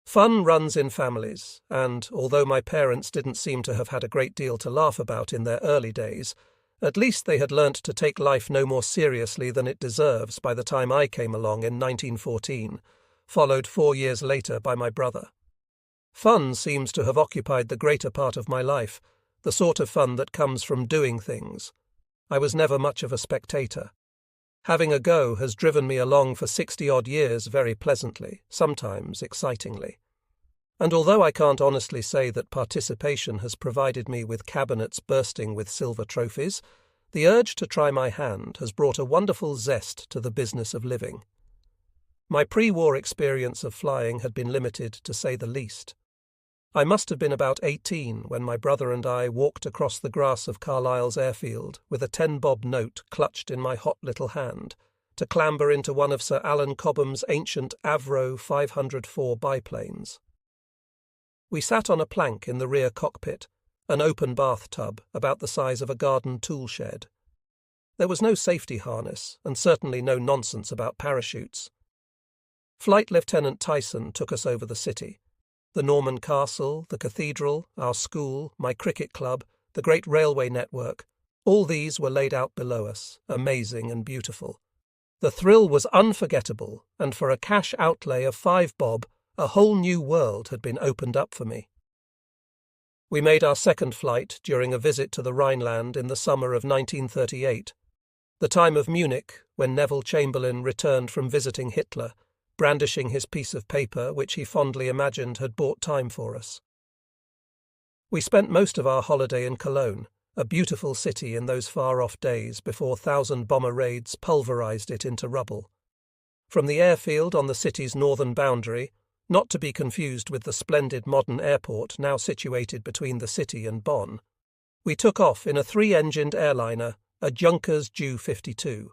Fun runs in families, and although my parents didn't seem to have had a great deal to laugh about in their early days, at least they had learnt to take life no more seriously than it deserves by the time I came along in 1914, followed 4 years later by my brother. Fun seems to have occupied the greater part of my life, the sort of fun that comes from doing things. I was never much of a spectator. Having a go has driven me along for 60-odd years very pleasantly, sometimes excitingly. And although I can't honestly say that participation has provided me with cabinets bursting with silver trophies, the urge to try my hand has brought a wonderful zest to the business of living. My pre-war experience of flying had been limited, to say the least. I must have been about 18 when my brother and I walked across the grass of Carlisle's airfield with a 10-bob note clutched in my hot little hand to clamber into one of Sir Alan Cobham's ancient Avro 504 biplanes. We sat on a plank in the rear cockpit, an open bathtub about the size of a garden tool shed. There was no safety harness and certainly no nonsense about parachutes. Flight Lieutenant Tyson took us over the city. The Norman Castle, the cathedral, our school, my cricket club, the great railway network, all these were laid out below us, amazing and beautiful. The thrill was unforgettable, and for a cash outlay of 5 bob, a whole new world had been opened up for me. We made our second flight during a visit to the Rhineland in the summer of 1938, the time of Munich, when Neville Chamberlain returned from visiting Hitler, brandishing his piece of paper which he fondly imagined had bought time for us. We spent most of our holiday in Cologne, a beautiful city in those far-off days before 1,000-bomber raids pulverized it into rubble. From the airfield on the city's northern boundary, not to be confused with the splendid modern airport now situated between the city and Bonn, we took off in a 3-engined airliner, a Junkers Ju-52.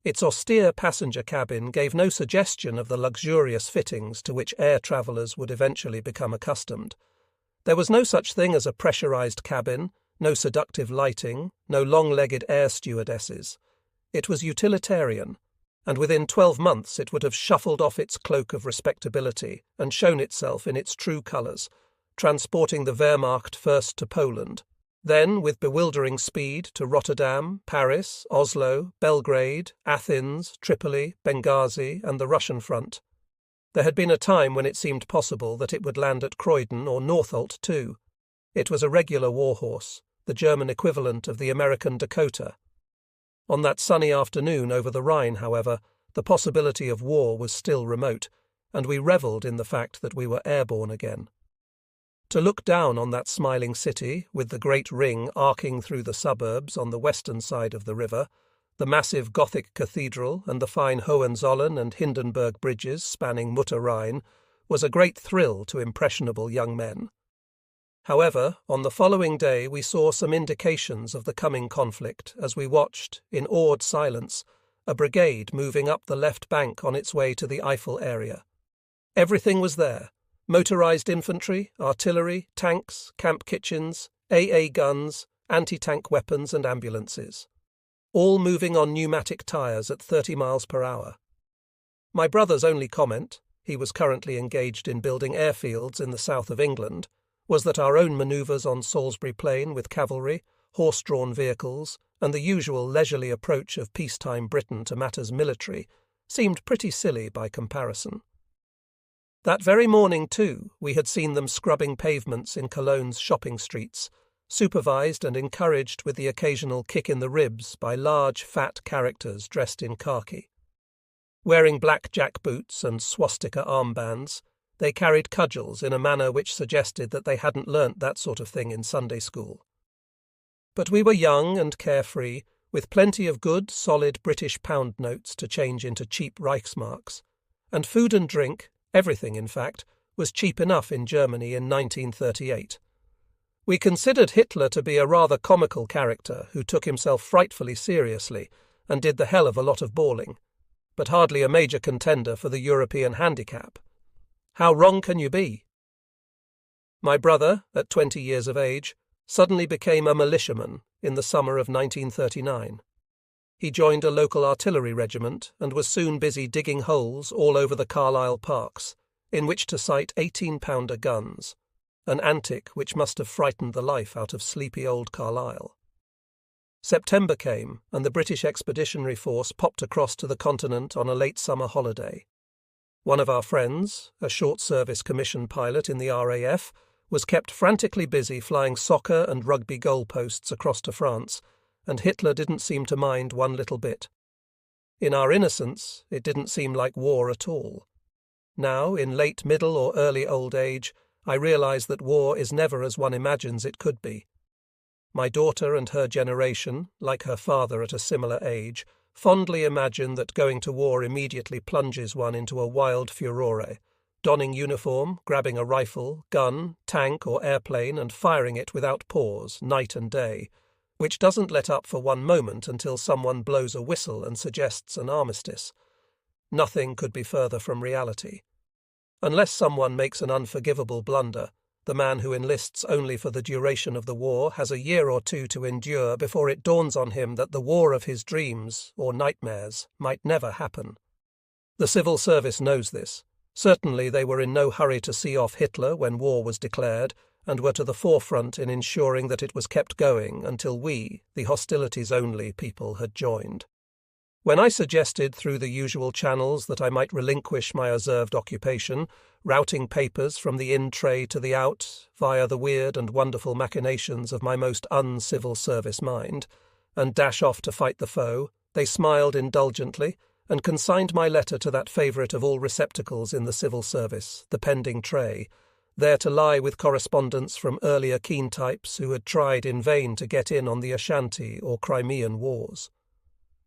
Its austere passenger cabin gave no suggestion of the luxurious fittings to which air travellers would eventually become accustomed. There was no such thing as a pressurized cabin, no seductive lighting, no long-legged air stewardesses. It was utilitarian, and within 12 months it would have shuffled off its cloak of respectability and shown itself in its true colours, transporting the Wehrmacht first to Poland, then with bewildering speed to Rotterdam, Paris, Oslo, Belgrade, Athens, Tripoli, Benghazi, and the Russian front. There had been a time when it seemed possible that it would land at Croydon or Northolt too. It was a regular warhorse, the German equivalent of the American Dakota. On that sunny afternoon over the Rhine, however, the possibility of war was still remote, and we revelled in the fact that we were airborne again. To look down on that smiling city, with the great ring arcing through the suburbs on the western side of the river, the massive Gothic cathedral and the fine Hohenzollern and Hindenburg bridges spanning Mutter Rhine, was a great thrill to impressionable young men. However, on the following day we saw some indications of the coming conflict as we watched, in awed silence, a brigade moving up the left bank on its way to the Eifel area. Everything was there. Motorized infantry, artillery, tanks, camp kitchens, AA guns, anti-tank weapons and ambulances. All moving on pneumatic tyres at 30 miles per hour. My brother's only comment, he was currently engaged in building airfields in the south of England, was that our own manoeuvres on Salisbury Plain with cavalry, horse-drawn vehicles, and the usual leisurely approach of peacetime Britain to matters military seemed pretty silly by comparison. That very morning, too, we had seen them scrubbing pavements in Cologne's shopping streets, supervised and encouraged with the occasional kick in the ribs by large, fat characters dressed in khaki. Wearing black jack boots and swastika armbands, they carried cudgels in a manner which suggested that they hadn't learnt that sort of thing in Sunday school. But we were young and carefree, with plenty of good, solid British pound notes to change into cheap Reichsmarks, and food and drink, everything, in fact, was cheap enough in Germany in 1938. We considered Hitler to be a rather comical character who took himself frightfully seriously and did the hell of a lot of bawling, but hardly a major contender for the European handicap. How wrong can you be? My brother, at 20 years of age, suddenly became a militiaman in the summer of 1939. He joined a local artillery regiment and was soon busy digging holes all over the Carlisle parks, in which to sight 18-pounder guns, an antic which must have frightened the life out of sleepy old Carlisle. September came, and the British Expeditionary Force popped across to the continent on a late summer holiday. One of our friends, a short-service commission pilot in the RAF, was kept frantically busy flying soccer and rugby goalposts across to France, and Hitler didn't seem to mind one little bit. In our innocence, it didn't seem like war at all. Now, in late middle or early old age, I realise that war is never as one imagines it could be. My daughter and her generation, like her father at a similar age, fondly imagine that going to war immediately plunges one into a wild furore, donning uniform, grabbing a rifle, gun, tank or airplane and firing it without pause, night and day, which doesn't let up for one moment until someone blows a whistle and suggests an armistice. Nothing could be further from reality. Unless someone makes an unforgivable blunder, the man who enlists only for the duration of the war has a year or two to endure before it dawns on him that the war of his dreams, or nightmares, might never happen. The civil service knows this. Certainly they were in no hurry to see off Hitler when war was declared, and were to the forefront in ensuring that it was kept going until we, the hostilities-only people, had joined. When I suggested through the usual channels that I might relinquish my reserved occupation, routing papers from the in tray to the out, via the weird and wonderful machinations of my most uncivil service mind, and dash off to fight the foe, they smiled indulgently, and consigned my letter to that favourite of all receptacles in the civil service, the pending tray, there to lie with correspondence from earlier keen types who had tried in vain to get in on the Ashanti or Crimean wars.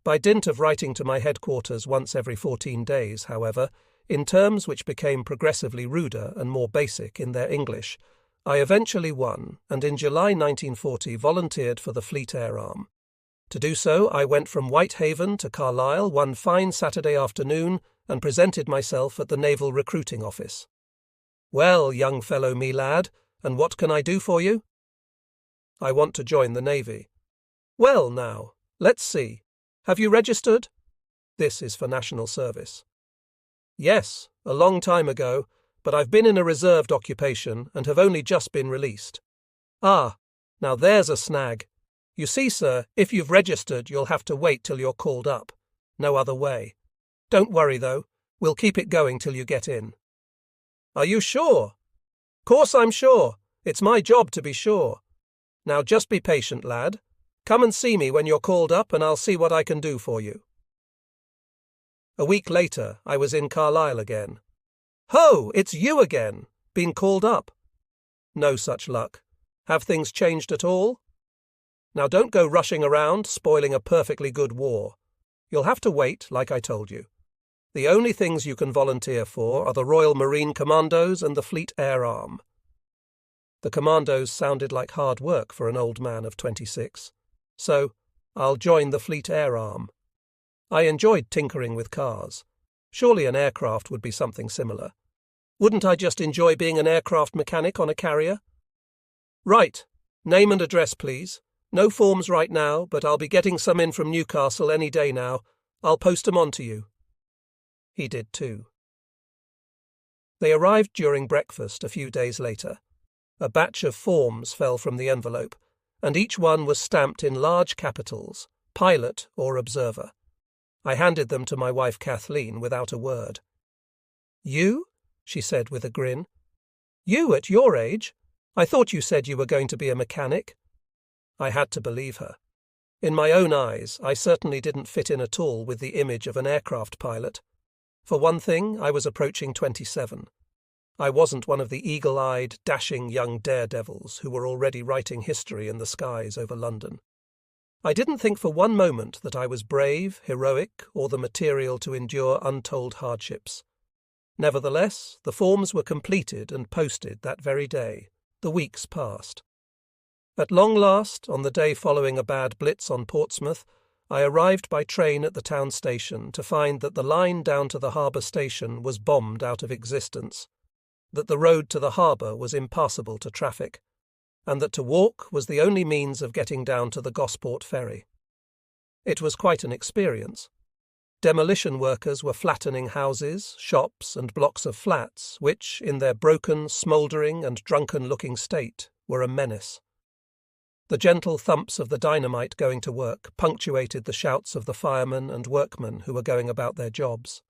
By dint of writing to my headquarters once every 14 days, however, in terms which became progressively ruder and more basic in their English, I eventually won, and in July 1940 volunteered for the Fleet Air Arm. To do so, I went from Whitehaven to Carlisle one fine Saturday afternoon and presented myself at the Naval Recruiting Office. "Well, young fellow me lad, and what can I do for you?" "I want to join the Navy." "Well, now, let's see. Have you registered?" This is for national service. "Yes, a long time ago, but I've been in a reserved occupation and have only just been released." "Ah, now there's a snag. You see, sir, if you've registered, you'll have to wait till you're called up. No other way. Don't worry, though. We'll keep it going till you get in." "Are you sure?" "Course I'm sure. It's my job to be sure. Now just be patient, lad. Come and see me when you're called up and I'll see what I can do for you." A week later, I was in Carlisle again. "Ho, it's you again. Been called up?" "No such luck. Have things changed at all?" "Now don't go rushing around, spoiling a perfectly good war. You'll have to wait, like I told you. The only things you can volunteer for are the Royal Marine Commandos and the Fleet Air Arm." The Commandos sounded like hard work for an old man of 26. So, I'll join the Fleet Air Arm. I enjoyed tinkering with cars. Surely an aircraft would be something similar. Wouldn't I just enjoy being an aircraft mechanic on a carrier? "Right. Name and address, please. No forms right now, but I'll be getting some in from Newcastle any day now. I'll post 'em on to you." He did too. They arrived during breakfast a few days later. A batch of forms fell from the envelope, and each one was stamped in large capitals, pilot or observer. I handed them to my wife Kathleen without a word. "You?" she said with a grin. "You at your age? I thought you said you were going to be a mechanic." I had to believe her. In my own eyes, I certainly didn't fit in at all with the image of an aircraft pilot. For one thing, I was approaching 27. I wasn't one of the eagle-eyed, dashing young daredevils who were already writing history in the skies over London. I didn't think for one moment that I was brave, heroic, or the material to endure untold hardships. Nevertheless, the forms were completed and posted that very day. The weeks passed. At long last, on the day following a bad blitz on Portsmouth, I arrived by train at the town station to find that the line down to the harbour station was bombed out of existence, that the road to the harbour was impassable to traffic, and that to walk was the only means of getting down to the Gosport ferry. It was quite an experience. Demolition workers were flattening houses, shops, and blocks of flats, which, in their broken, smouldering, and drunken-looking state, were a menace. The gentle thumps of the dynamite going to work punctuated the shouts of the firemen and workmen who were going about their jobs.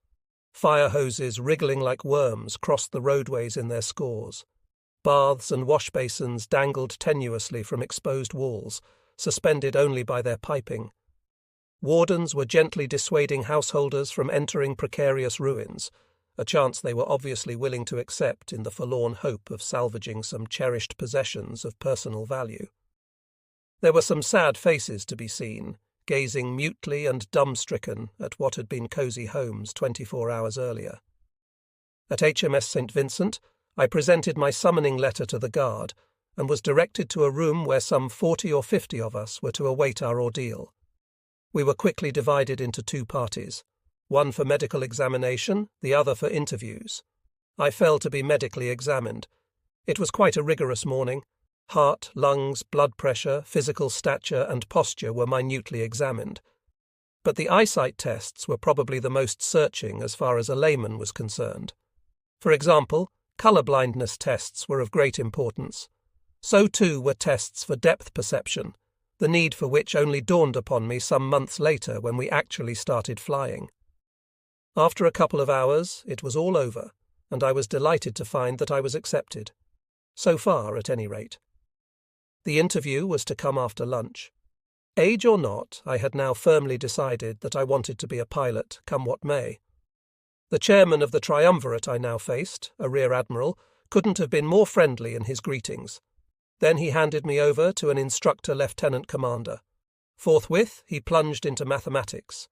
Fire hoses wriggling like worms crossed the roadways in their scores. Baths and wash basins dangled tenuously from exposed walls, suspended only by their piping. Wardens were gently dissuading householders from entering precarious ruins, a chance they were obviously willing to accept in the forlorn hope of salvaging some cherished possessions of personal value. There were some sad faces to be seen, gazing mutely and dumb-stricken at what had been cosy homes 24 hours earlier. At HMS St. Vincent, I presented my summoning letter to the guard and was directed to a room where some 40 or 50 of us were to await our ordeal. We were quickly divided into two parties, one for medical examination, the other for interviews. I fell to be medically examined. It was quite a rigorous morning. Heart, lungs, blood pressure, physical stature, and posture were minutely examined. But the eyesight tests were probably the most searching as far as a layman was concerned. For example, colour-blindness tests were of great importance. So too were tests for depth perception, the need for which only dawned upon me some months later when we actually started flying. After a couple of hours, it was all over, and I was delighted to find that I was accepted. So far, at any rate. The interview was to come after lunch. Age or not, I had now firmly decided that I wanted to be a pilot, come what may. The chairman of the triumvirate I now faced, a rear admiral, couldn't have been more friendly in his greetings. Then he handed me over to an instructor lieutenant commander. Forthwith, he plunged into mathematics.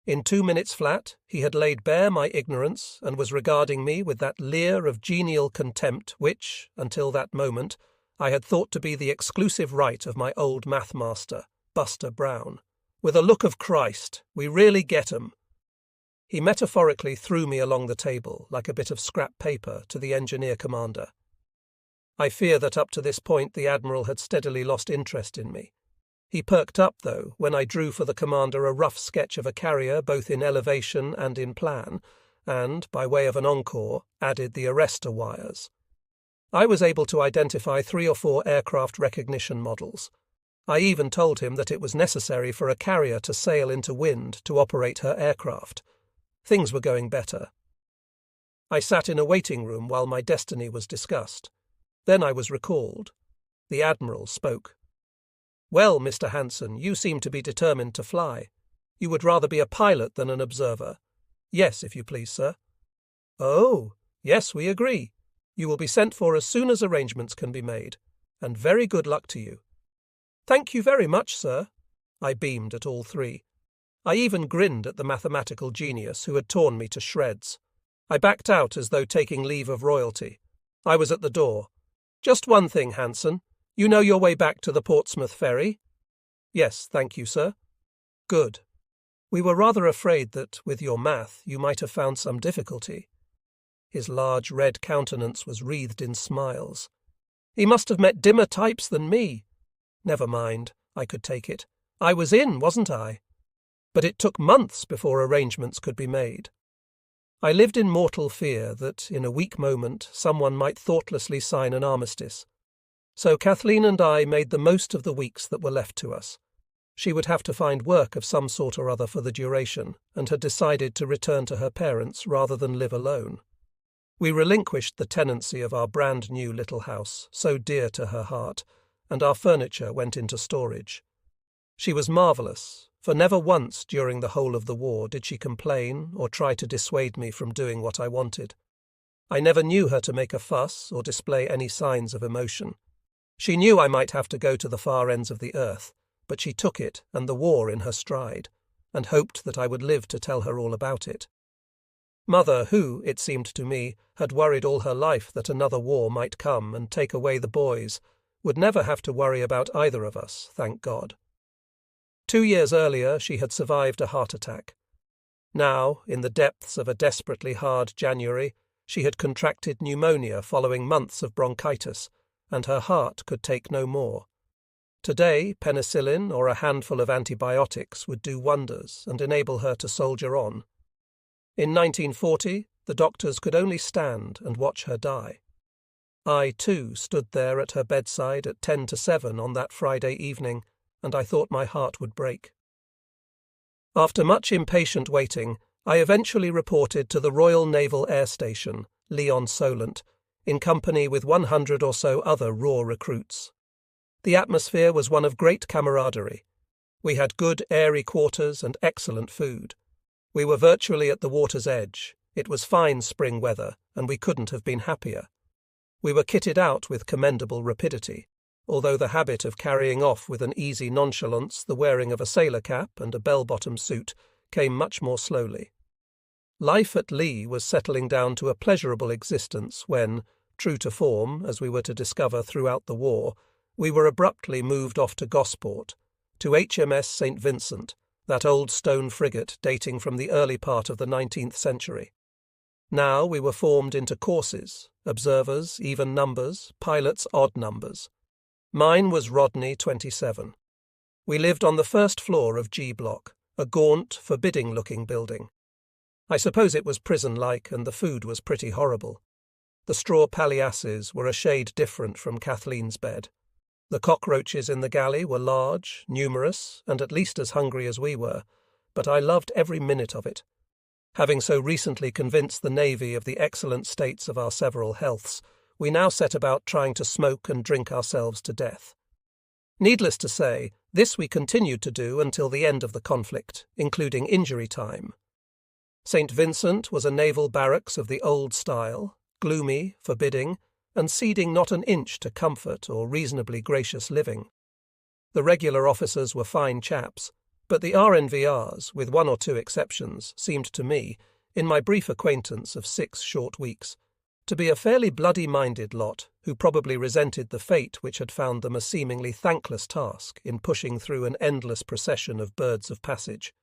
In 2 minutes flat, he had laid bare my ignorance and was regarding me with that leer of genial contempt which, until that moment, I had thought to be the exclusive right of my old math master, Buster Brown. With a look of Christ, we really get 'em. He metaphorically threw me along the table, like a bit of scrap paper, to the engineer commander. I fear that up to this point the Admiral had steadily lost interest in me. He perked up, though, when I drew for the commander a rough sketch of a carrier both in elevation and in plan, and, by way of an encore, added the arrestor wires. I was able to identify 3 or 4 aircraft recognition models. I even told him that it was necessary for a carrier to sail into wind to operate her aircraft. Things were going better. I sat in a waiting room while my destiny was discussed. Then I was recalled. The Admiral spoke. "Well, Mr. Hanson, you seem to be determined to fly. You would rather be a pilot than an observer." "Yes, if you please, sir." "Oh, yes, we agree. You will be sent for as soon as arrangements can be made. And very good luck to you." "Thank you very much, sir." I beamed at all three. I even grinned at the mathematical genius who had torn me to shreds. I backed out as though taking leave of royalty. I was at the door. "Just one thing, Hanson. You know your way back to the Portsmouth ferry?" "Yes, thank you, sir." "Good. We were rather afraid that, with your math, you might have found some difficulty." His large red countenance was wreathed in smiles. "He must have met dimmer types than me." "Never mind, I could take it. I was in, wasn't I?" But it took months before arrangements could be made. I lived in mortal fear that, in a weak moment, someone might thoughtlessly sign an armistice. So Kathleen and I made the most of the weeks that were left to us. She would have to find work of some sort or other for the duration, and had decided to return to her parents rather than live alone. We relinquished the tenancy of our brand-new little house, so dear to her heart, and our furniture went into storage. She was marvellous, for never once during the whole of the war did she complain or try to dissuade me from doing what I wanted. I never knew her to make a fuss or display any signs of emotion. She knew I might have to go to the far ends of the earth, but she took it and the war in her stride, and hoped that I would live to tell her all about it. Mother, who, it seemed to me, had worried all her life that another war might come and take away the boys, would never have to worry about either of us, thank God. 2 years earlier she had survived a heart attack. Now, in the depths of a desperately hard January, she had contracted pneumonia following months of bronchitis, and her heart could take no more. Today, penicillin or a handful of antibiotics would do wonders and enable her to soldier on. In 1940, the doctors could only stand and watch her die. I, too, stood there at her bedside at 10 to 7 on that Friday evening, and I thought my heart would break. After much impatient waiting, I eventually reported to the Royal Naval Air Station, Lyon Solent, in company with 100 or so other raw recruits. The atmosphere was one of great camaraderie. We had good airy quarters and excellent food. We were virtually at the water's edge. It was fine spring weather, and we couldn't have been happier. We were kitted out with commendable rapidity, although the habit of carrying off with an easy nonchalance the wearing of a sailor cap and a bell-bottom suit came much more slowly. Life at Lee was settling down to a pleasurable existence when, true to form, as we were to discover throughout the war, we were abruptly moved off to Gosport, to HMS St. Vincent, that old stone frigate dating from the early part of the 19th century. Now we were formed into courses, observers, even numbers, pilots, odd numbers. Mine was Rodney 27. We lived on the first floor of G Block, a gaunt, forbidding-looking building. I suppose it was prison-like, and the food was pretty horrible. The straw palliasses were a shade different from Kathleen's bed. The cockroaches in the galley were large, numerous, and at least as hungry as we were, but I loved every minute of it. Having so recently convinced the Navy of the excellent states of our several healths, we now set about trying to smoke and drink ourselves to death. Needless to say, this we continued to do until the end of the conflict, including injury time. St. Vincent was a naval barracks of the old style, gloomy, forbidding, and ceding not an inch to comfort or reasonably gracious living. The regular officers were fine chaps, but the RNVRs, with one or two exceptions, seemed to me, in my brief acquaintance of 6 short weeks, to be a fairly bloody-minded lot who probably resented the fate which had found them a seemingly thankless task in pushing through an endless procession of birds of passage.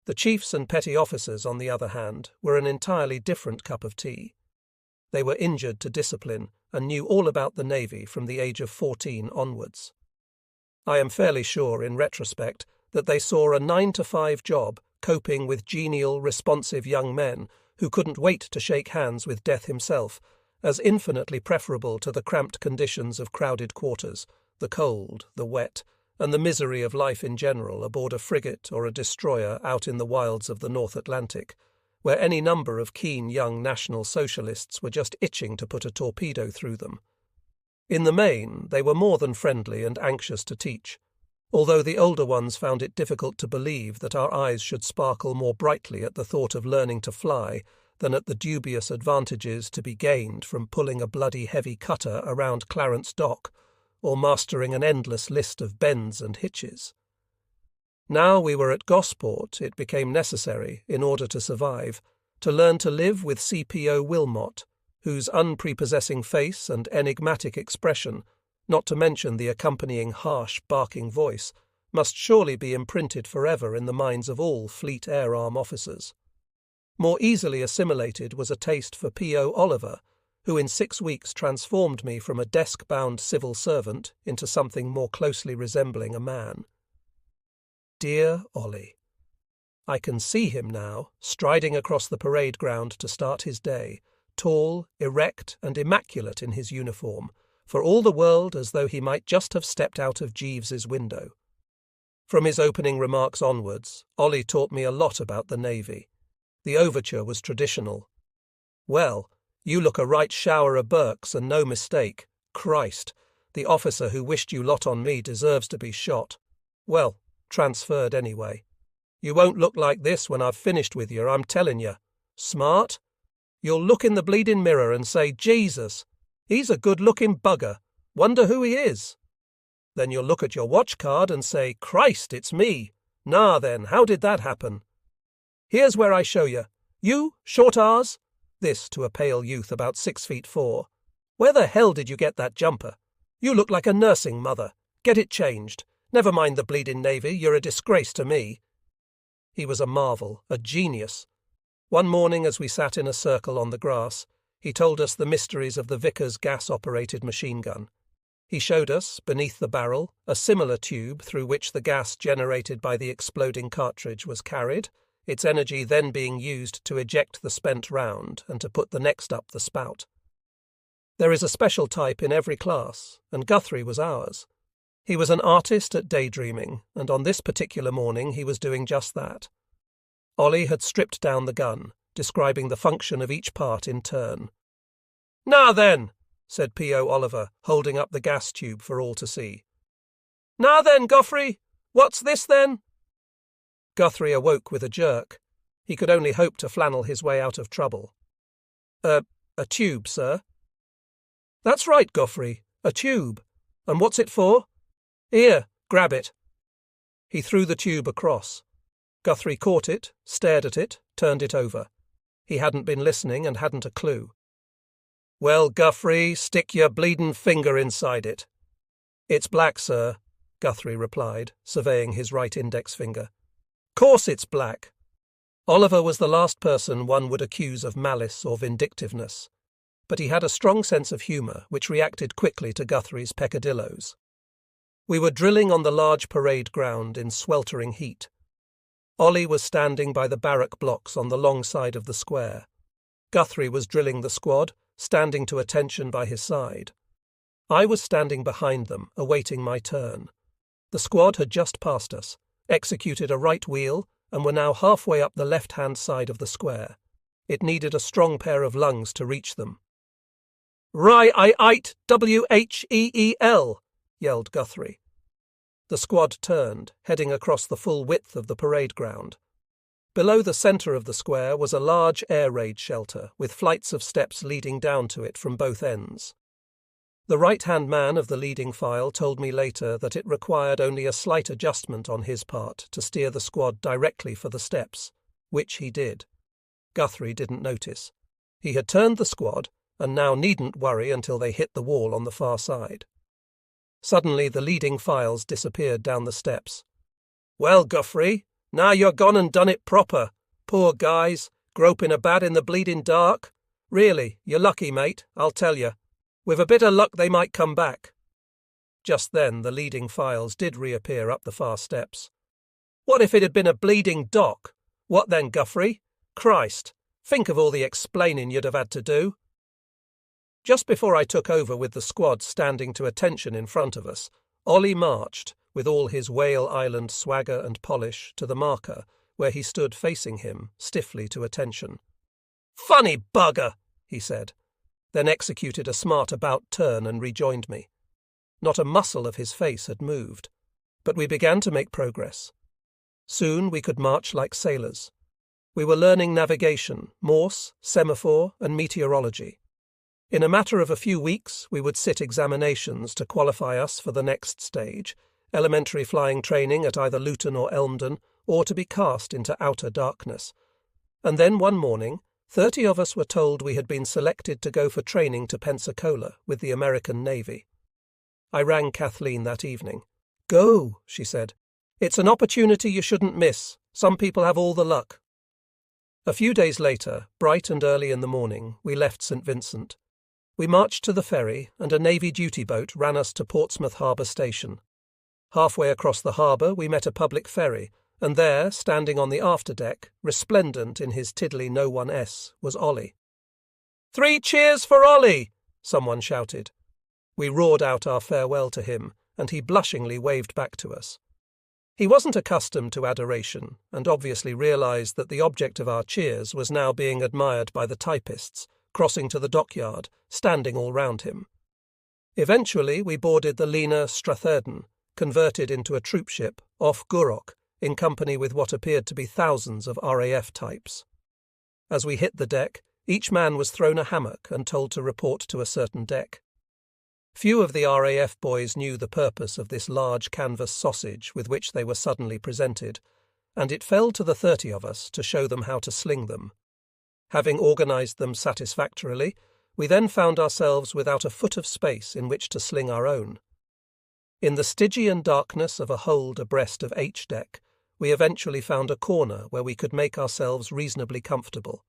The chiefs and petty officers, on the other hand, were an entirely different cup of tea. They were injured to discipline and knew all about the Navy from the age of 14 onwards. I am fairly sure, in retrospect, that they saw a 9-to-5 job coping with genial, responsive young men who couldn't wait to shake hands with death himself, as infinitely preferable to the cramped conditions of crowded quarters, the cold, the wet, and the misery of life in general aboard a frigate or a destroyer out in the wilds of the North Atlantic, where any number of keen young National Socialists were just itching to put a torpedo through them. In the main, they were more than friendly and anxious to teach, although the older ones found it difficult to believe that our eyes should sparkle more brightly at the thought of learning to fly than at the dubious advantages to be gained from pulling a bloody heavy cutter around Clarence Dock or mastering an endless list of bends and hitches. Now we were at Gosport, it became necessary, in order to survive, to learn to live with CPO Wilmot, whose unprepossessing face and enigmatic expression, not to mention the accompanying harsh, barking voice, must surely be imprinted forever in the minds of all Fleet Air Arm officers. More easily assimilated was a taste for P.O. Oliver, who in 6 weeks transformed me from a desk-bound civil servant into something more closely resembling a man. Dear Ollie. I can see him now, striding across the parade ground to start his day, tall, erect, and immaculate in his uniform, for all the world as though he might just have stepped out of Jeeves's window. From his opening remarks onwards, Ollie taught me a lot about the Navy. The overture was traditional. Well, you look a right shower of Burks and no mistake. Christ, the officer who wished you lot on me deserves to be shot. Well, transferred anyway. You won't look like this when I've finished with you, I'm telling you. Smart? You'll look in the bleeding mirror and say, Jesus, he's a good-looking bugger. Wonder who he is. Then you'll look at your watch card and say, Christ, it's me. Nah then, how did that happen? Here's where I show you. You, short R's? This to a pale youth about 6'4". Where the hell did you get that jumper? You look like a nursing mother. Get it changed. Never mind the bleeding Navy, you're a disgrace to me. He was a marvel, a genius. One morning as we sat in a circle on the grass, he told us the mysteries of the Vickers gas-operated machine gun. He showed us, beneath the barrel, a similar tube through which the gas generated by the exploding cartridge was carried, its energy then being used to eject the spent round and to put the next up the spout. There is a special type in every class, and Guthrie was ours. He was an artist at daydreaming, and on this particular morning he was doing just that. Ollie had stripped down the gun, describing the function of each part in turn. "Now then," said P.O. Oliver, holding up the gas tube for all to see. "Now then, Guthrie, what's this then?" Guthrie awoke with a jerk. He could only hope to flannel his way out of trouble. A tube, sir." "That's right, Guthrie, a tube. And what's it for?" "Here, grab it." He threw the tube across. Guthrie caught it, stared at it, turned it over. He hadn't been listening and hadn't a clue. "Well, Guthrie, stick your bleedin' finger inside it." "It's black, sir," Guthrie replied, surveying his right index finger. "Course it's black." Oliver was the last person one would accuse of malice or vindictiveness, but he had a strong sense of humour which reacted quickly to Guthrie's peccadilloes. We were drilling on the large parade ground in sweltering heat. Ollie was standing by the barrack blocks on the long side of the square. Guthrie was drilling the squad, standing to attention by his side. I was standing behind them, awaiting my turn. The squad had just passed us, executed a right wheel, and were now halfway up the left-hand side of the square. It needed a strong pair of lungs to reach them. "Right-I-ite W-H-E-E-L!" yelled Guthrie. The squad turned, heading across the full width of the parade ground. Below the centre of the square was a large air raid shelter, with flights of steps leading down to it from both ends. The right-hand man of the leading file told me later that it required only a slight adjustment on his part to steer the squad directly for the steps, which he did. Guthrie didn't notice. He had turned the squad, and now needn't worry until they hit the wall on the far side. Suddenly the leading files disappeared down the steps. "Well, Guthrie, now you're gone and done it proper. Poor guys, groping about in the bleeding dark. Really, you're lucky, mate, I'll tell you. With a bit of luck they might come back." Just then the leading files did reappear up the far steps. "What if it had been a bleeding dock? What then, Guthrie? Christ, think of all the explaining you'd have had to do." Just before I took over with the squad standing to attention in front of us, Ollie marched, with all his Whale Island swagger and polish, to the marker, where he stood facing him, stiffly to attention. "Funny bugger," he said, then executed a smart about turn and rejoined me. Not a muscle of his face had moved, but we began to make progress. Soon we could march like sailors. We were learning navigation, Morse, semaphore, and meteorology. In a matter of a few weeks, we would sit examinations to qualify us for the next stage, elementary flying training at either Luton or Elmdon, or to be cast into outer darkness. And then one morning, 30 of us were told we had been selected to go for training to Pensacola with the American Navy. I rang Kathleen that evening. "Go," she said. "It's an opportunity you shouldn't miss. Some people have all the luck." A few days later, bright and early in the morning, we left St. Vincent. We marched to the ferry, and a Navy duty boat ran us to Portsmouth Harbour Station. Halfway across the harbour we met a public ferry, and there, standing on the afterdeck, resplendent in his Tiddly No 1S, was Ollie. "3 cheers for Ollie!" someone shouted. We roared out our farewell to him, and he blushingly waved back to us. He wasn't accustomed to adoration, and obviously realised that the object of our cheers was now being admired by the typists, crossing to the dockyard, standing all round him. Eventually we boarded the Lena Stratherden, converted into a troopship, off Gourock, in company with what appeared to be thousands of RAF types. As we hit the deck, each man was thrown a hammock and told to report to a certain deck. Few of the RAF boys knew the purpose of this large canvas sausage with which they were suddenly presented, and it fell to the 30 of us to show them how to sling them. Having organised them satisfactorily, we then found ourselves without a foot of space in which to sling our own. In the Stygian darkness of a hold abreast of H-deck, we eventually found a corner where we could make ourselves reasonably comfortable.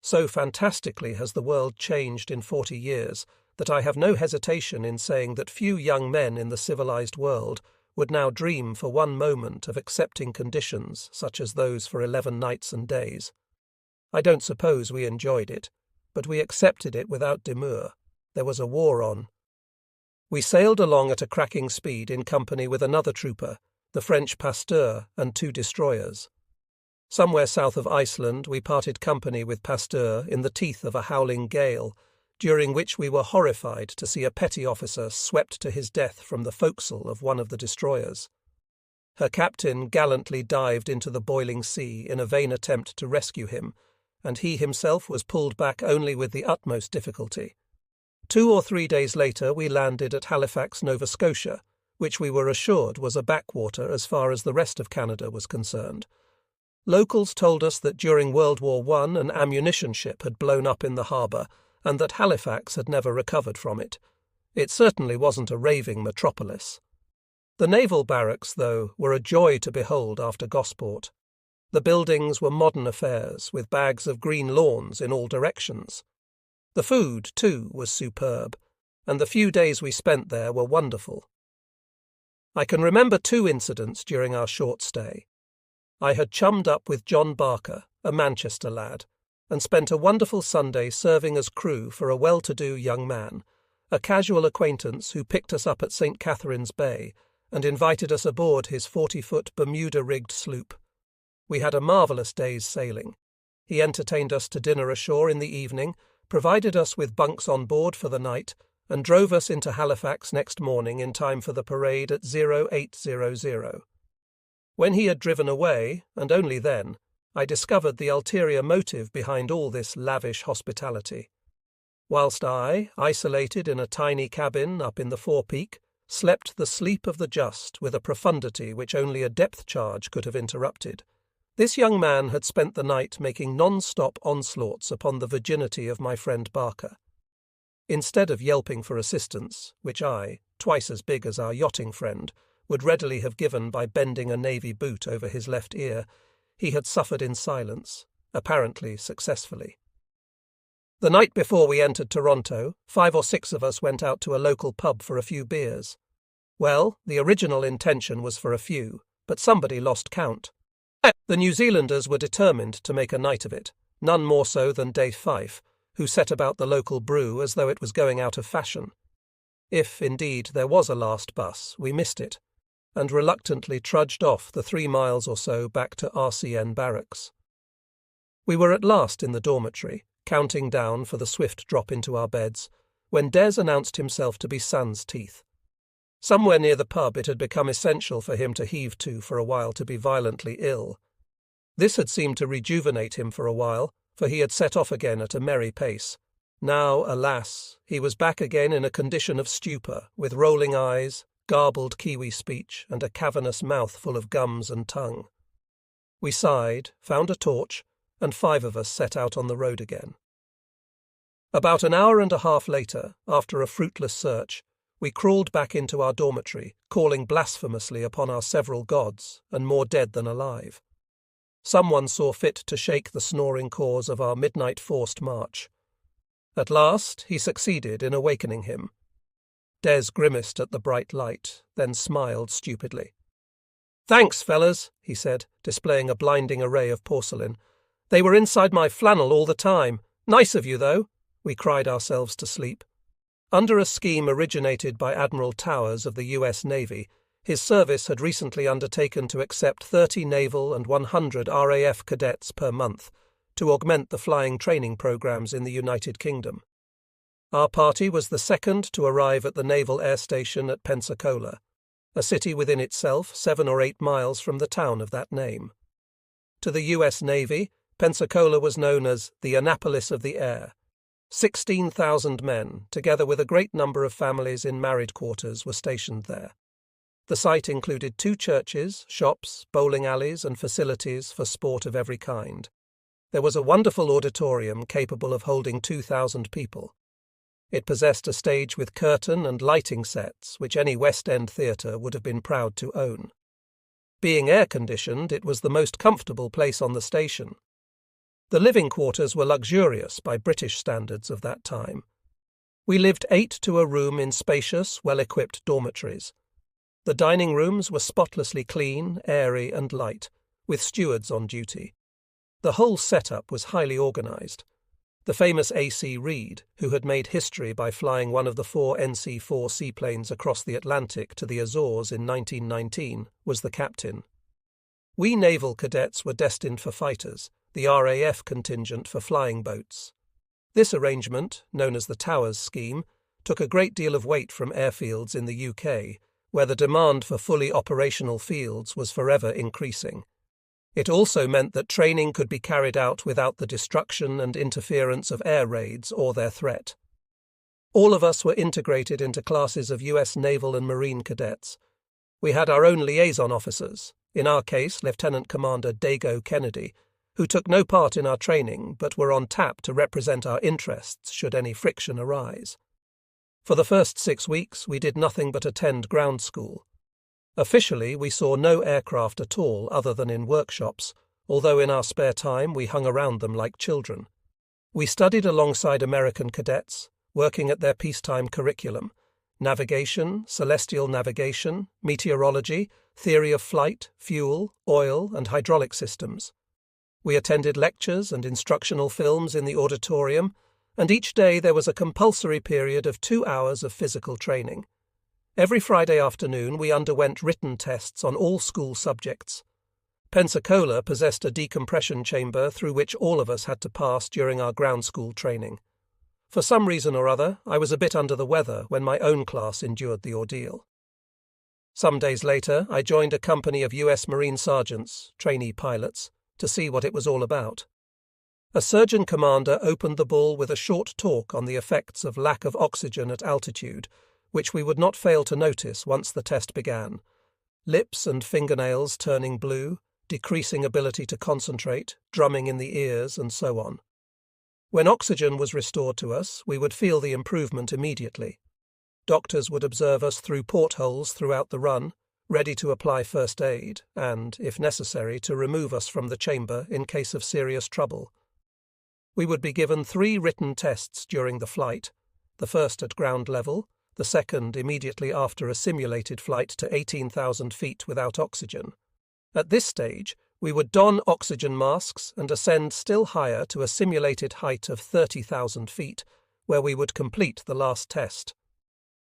So fantastically has the world changed in 40 years that I have no hesitation in saying that few young men in the civilized world would now dream for one moment of accepting conditions such as those for 11 nights and days. I don't suppose we enjoyed it, but we accepted it without demur. There was a war on. We sailed along at a cracking speed in company with another trooper, the French Pasteur, and 2 destroyers. Somewhere south of Iceland we parted company with Pasteur in the teeth of a howling gale, during which we were horrified to see a petty officer swept to his death from the forecastle of one of the destroyers. Her captain gallantly dived into the boiling sea in a vain attempt to rescue him, and he himself was pulled back only with the utmost difficulty. 2 or 3 days later we landed at Halifax, Nova Scotia, which we were assured was a backwater as far as the rest of Canada was concerned. Locals told us that during World War I an ammunition ship had blown up in the harbour, and that Halifax had never recovered from it. It certainly wasn't a raving metropolis. The naval barracks, though, were a joy to behold after Gosport. The buildings were modern affairs, with bags of green lawns in all directions. The food, too, was superb, and the few days we spent there were wonderful. I can remember 2 incidents during our short stay. I had chummed up with John Barker, a Manchester lad, and spent a wonderful Sunday serving as crew for a well-to-do young man, a casual acquaintance who picked us up at St. Catherine's Bay and invited us aboard his 40-foot Bermuda-rigged sloop. We had a marvellous day's sailing. He entertained us to dinner ashore in the evening, provided us with bunks on board for the night, and drove us into Halifax next morning in time for the parade at 0800. When he had driven away, and only then, I discovered the ulterior motive behind all this lavish hospitality. Whilst I, isolated in a tiny cabin up in the forepeak, slept the sleep of the just with a profundity which only a depth charge could have interrupted, this young man had spent the night making non-stop onslaughts upon the virginity of my friend Barker. Instead of yelping for assistance, which I, twice as big as our yachting friend, would readily have given by bending a navy boot over his left ear, he had suffered in silence, apparently successfully. The night before we entered Toronto, 5 or 6 of us went out to a local pub for a few beers. Well, the original intention was for a few, but somebody lost count. The New Zealanders were determined to make a night of it, none more so than Dave Fife, who set about the local brew as though it was going out of fashion. If, indeed, there was a last bus, we missed it, and reluctantly trudged off the 3 miles or so back to RCN barracks. We were at last in the dormitory, counting down for the swift drop into our beds, when Des announced himself to be Sans Teeth. Somewhere near the pub it had become essential for him to heave to for a while to be violently ill. This had seemed to rejuvenate him for a while, for he had set off again at a merry pace. Now, alas, he was back again in a condition of stupor, with rolling eyes, garbled Kiwi speech, and a cavernous mouth full of gums and tongue. We sighed, found a torch, and 5 of us set out on the road again. About an hour and a half later, after a fruitless search, we crawled back into our dormitory, calling blasphemously upon our several gods, and more dead than alive. Someone saw fit to shake the snoring cause of our midnight forced march. At last he succeeded in awakening him. Des grimaced at the bright light, then smiled stupidly. "Thanks, fellas," he said, displaying a blinding array of porcelain. "They were inside my flannel all the time. Nice of you, though." We cried ourselves to sleep. Under a scheme originated by Admiral Towers of the U.S. Navy, his service had recently undertaken to accept 30 naval and 100 RAF cadets per month to augment the flying training programs in the United Kingdom. Our party was the second to arrive at the Naval Air Station at Pensacola, a city within itself 7 or 8 miles from the town of that name. To the U.S. Navy, Pensacola was known as the Annapolis of the Air. 16,000 men, together with a great number of families in married quarters, were stationed there. The site included 2 churches, shops, bowling alleys, and facilities for sport of every kind. There was a wonderful auditorium capable of holding 2,000 people. It possessed a stage with curtain and lighting sets which any West End theatre would have been proud to own. Being air-conditioned, it was the most comfortable place on the station. The living quarters were luxurious by British standards of that time. We lived 8 to a room in spacious, well-equipped dormitories. The dining rooms were spotlessly clean, airy and light, with stewards on duty. The whole setup was highly organised. The famous A.C. Reed, who had made history by flying one of the 4 NC-4 seaplanes across the Atlantic to the Azores in 1919, was the captain. We naval cadets were destined for fighters, the RAF contingent for flying boats. This arrangement, known as the Towers Scheme, took a great deal of weight from airfields in the UK, where the demand for fully operational fields was forever increasing. It also meant that training could be carried out without the destruction and interference of air raids or their threat. All of us were integrated into classes of US naval and marine cadets. We had our own liaison officers, in our case Lieutenant Commander Dago Kennedy, who took no part in our training but were on tap to represent our interests should any friction arise. For the first 6 weeks we did nothing but attend ground school. Officially, we saw no aircraft at all other than in workshops, although in our spare time we hung around them like children. We studied alongside American cadets, working at their peacetime curriculum: navigation, celestial navigation, meteorology, theory of flight, fuel, oil, and hydraulic systems. We attended lectures and instructional films in the auditorium, and each day there was a compulsory period of 2 hours of physical training. Every Friday afternoon we underwent written tests on all school subjects. Pensacola possessed a decompression chamber through which all of us had to pass during our ground school training. For some reason or other, I was a bit under the weather when my own class endured the ordeal. Some days later, I joined a company of US Marine sergeants, trainee pilots, to see what it was all about. A surgeon commander opened the ball with a short talk on the effects of lack of oxygen at altitude, which we would not fail to notice once the test began: lips and fingernails turning blue, decreasing ability to concentrate, drumming in the ears, and so on. When oxygen was restored to us, we would feel the improvement immediately. Doctors would observe us through portholes throughout the run, ready to apply first aid and, if necessary, to remove us from the chamber in case of serious trouble. We would be given 3 written tests during the flight, the first at ground level, the second immediately after a simulated flight to 18,000 feet without oxygen. At this stage, we would don oxygen masks and ascend still higher to a simulated height of 30,000 feet, where we would complete the last test.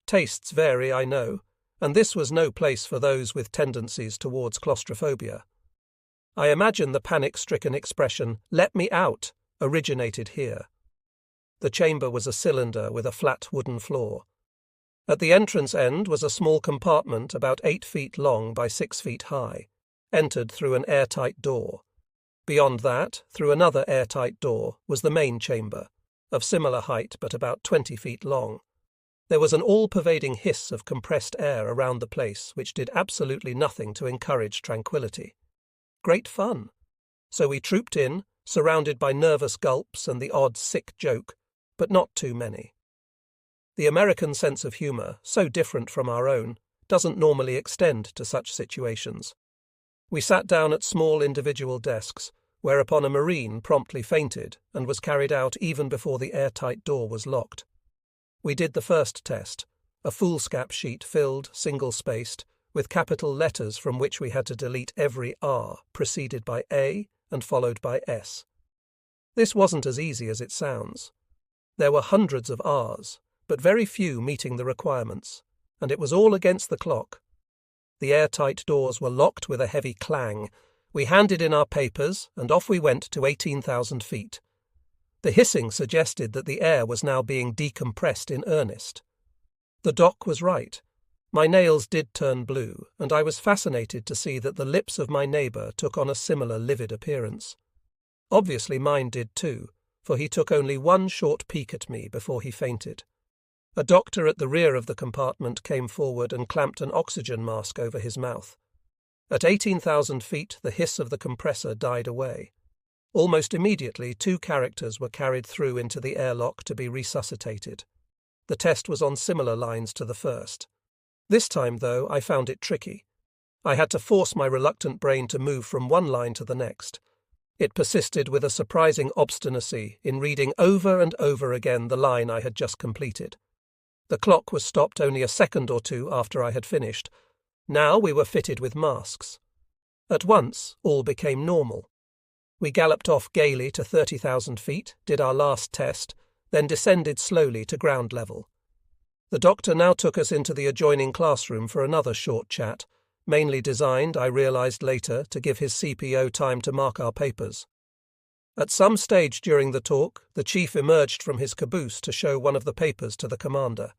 Tastes vary, I know, and this was no place for those with tendencies towards claustrophobia. I imagine the panic-stricken expression, "Let me out," originated here. The chamber was a cylinder with a flat wooden floor. At the entrance end was a small compartment about 8 feet long by 6 feet high, entered through an airtight door. Beyond that, through another airtight door, was the main chamber, of similar height but about 20 feet long. There was an all-pervading hiss of compressed air around the place which did absolutely nothing to encourage tranquility. Great fun. So we trooped in, surrounded by nervous gulps and the odd sick joke, but not too many. The American sense of humour, so different from our own, doesn't normally extend to such situations. We sat down at small individual desks, whereupon a Marine promptly fainted and was carried out even before the airtight door was locked. We did the first test, a foolscap sheet filled, single-spaced, with capital letters from which we had to delete every R, preceded by A and followed by S. This wasn't as easy as it sounds. There were hundreds of R's, but very few meeting the requirements, and it was all against the clock. The airtight doors were locked with a heavy clang. We handed in our papers, and off we went to 18,000 feet. The hissing suggested that the air was now being decompressed in earnest. The doc was right. My nails did turn blue, and I was fascinated to see that the lips of my neighbour took on a similar livid appearance. Obviously mine did too, for he took only one short peek at me before he fainted. A doctor at the rear of the compartment came forward and clamped an oxygen mask over his mouth. At 18,000 feet, the hiss of the compressor died away. Almost immediately, 2 characters were carried through into the airlock to be resuscitated. The test was on similar lines to the first. This time, though, I found it tricky. I had to force my reluctant brain to move from one line to the next. It persisted with a surprising obstinacy in reading over and over again the line I had just completed. The clock was stopped only a second or two after I had finished. Now we were fitted with masks. At once, all became normal. We galloped off gaily to 30,000 feet, did our last test, then descended slowly to ground level. The doctor now took us into the adjoining classroom for another short chat, mainly designed, I realized later, to give his CPO time to mark our papers. At some stage during the talk, the chief emerged from his caboose to show one of the papers to the commander.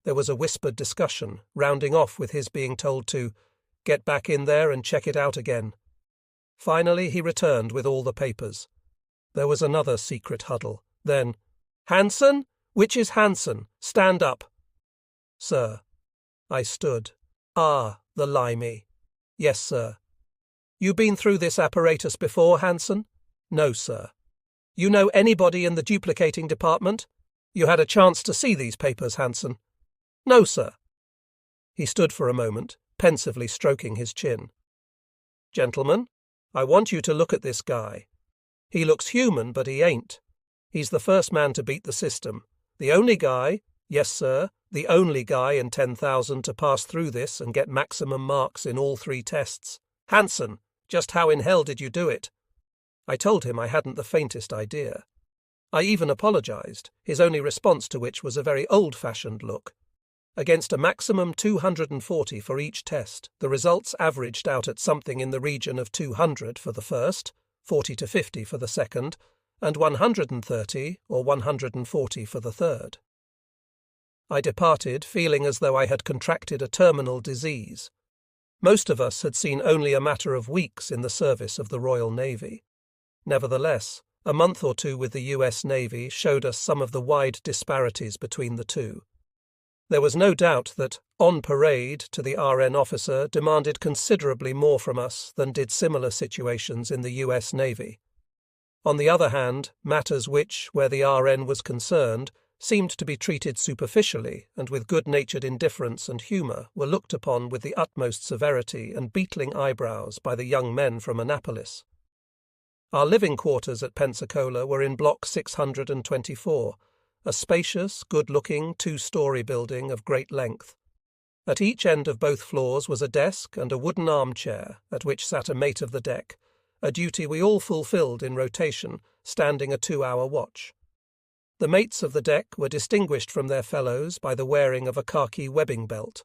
There was a whispered discussion, rounding off with his being told to get back in there and check it out again. Finally, he returned with all the papers. There was another secret huddle. Then, "Hansen? Which is Hansen? Stand up." "Sir." I stood. "Ah, the limey." "Yes, sir." "You been through this apparatus before, Hansen?" "No, sir." "You know anybody in the duplicating department? You had a chance to see these papers, Hansen?" "No, sir." He stood for a moment, pensively stroking his chin. "Gentlemen, I want you to look at this guy. He looks human, but he ain't. He's the first man to beat the system. The only guy, yes, sir, the only guy in 10,000 to pass through this and get maximum marks in all 3 tests. Hansen, just how in hell did you do it?" I told him I hadn't the faintest idea. I even apologized, his only response to which was a very old-fashioned look. Against a maximum 240 for each test, the results averaged out at something in the region of 200 for the first, 40 to 50 for the second, and 130 or 140 for the third. I departed feeling as though I had contracted a terminal disease. Most of us had seen only a matter of weeks in the service of the Royal Navy. Nevertheless, a month or two with the US Navy showed us some of the wide disparities between the two. There was no doubt that on parade to the RN officer demanded considerably more from us than did similar situations in the US Navy. On the other hand, matters which, where the RN was concerned, seemed to be treated superficially and with good-natured indifference and humour were looked upon with the utmost severity and beetling eyebrows by the young men from Annapolis. Our living quarters at Pensacola were in Block 624, a spacious, good-looking, 2-story building of great length. At each end of both floors was a desk and a wooden armchair at which sat a mate of the deck, a duty we all fulfilled in rotation, standing a 2-hour watch. The mates of the deck were distinguished from their fellows by the wearing of a khaki webbing belt.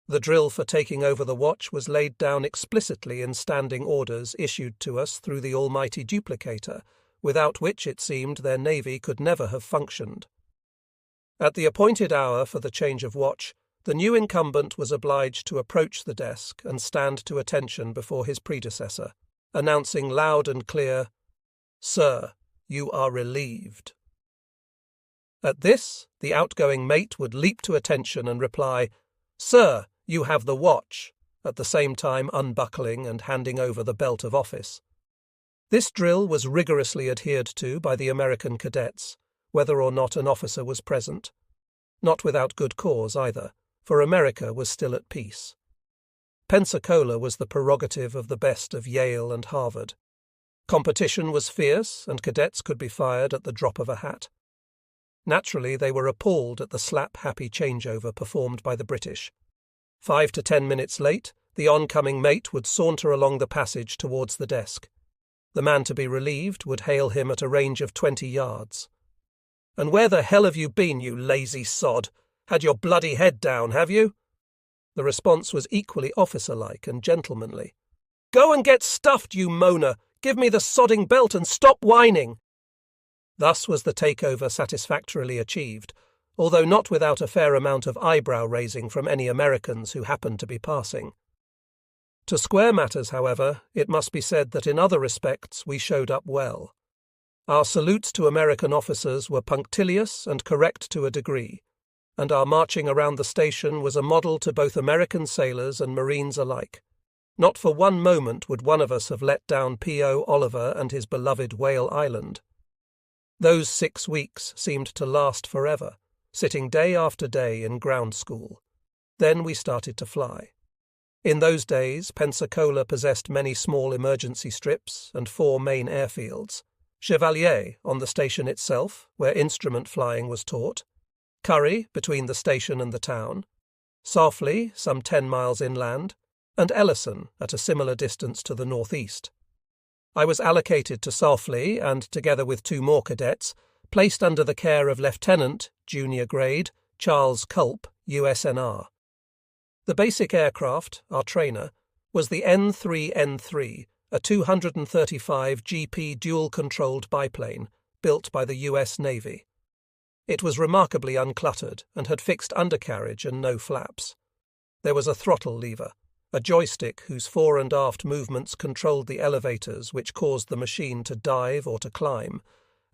The drill for taking over the watch was laid down explicitly in standing orders issued to us through the almighty duplicator, without which it seemed their navy could never have functioned. At the appointed hour for the change of watch, the new incumbent was obliged to approach the desk and stand to attention before his predecessor, announcing loud and clear, "Sir, you are relieved." At this, the outgoing mate would leap to attention and reply, "Sir, you have the watch," at the same time unbuckling and handing over the belt of office. This drill was rigorously adhered to by the American cadets, whether or not an officer was present. Not without good cause either, for America was still at peace. Pensacola was the prerogative of the best of Yale and Harvard. Competition was fierce, and cadets could be fired at the drop of a hat. Naturally, they were appalled at the slap-happy changeover performed by the British. 5 to 10 minutes late, the oncoming mate would saunter along the passage towards the desk. The man to be relieved would hail him at a range of 20 yards. "And where the hell have you been, you lazy sod? Had your bloody head down, have you?" The response was equally officer-like and gentlemanly. "Go and get stuffed, you moaner! Give me the sodding belt and stop whining!" Thus was the takeover satisfactorily achieved, although not without a fair amount of eyebrow-raising from any Americans who happened to be passing. To square matters, however, it must be said that in other respects we showed up well. Our salutes to American officers were punctilious and correct to a degree, and our marching around the station was a model to both American sailors and Marines alike. Not for one moment would one of us have let down P.O. Oliver and his beloved Whale Island. Those 6 weeks seemed to last forever, sitting day after day in ground school. Then we started to fly. In those days, Pensacola possessed many small emergency strips and 4 main airfields. Chevalier on the station itself, where instrument flying was taught. Curry, between the station and the town, Sarfleigh, some 10 miles inland, and Ellison, at a similar distance to the northeast. I was allocated to Sarfleigh and, together with 2 more cadets, placed under the care of Lieutenant, junior grade, Charles Culp, USNR. The basic aircraft, our trainer, was the N3N3, a 235 GP dual-controlled biplane built by the US Navy. It was remarkably uncluttered and had fixed undercarriage and no flaps. There was a throttle lever, a joystick whose fore and aft movements controlled the elevators which caused the machine to dive or to climb,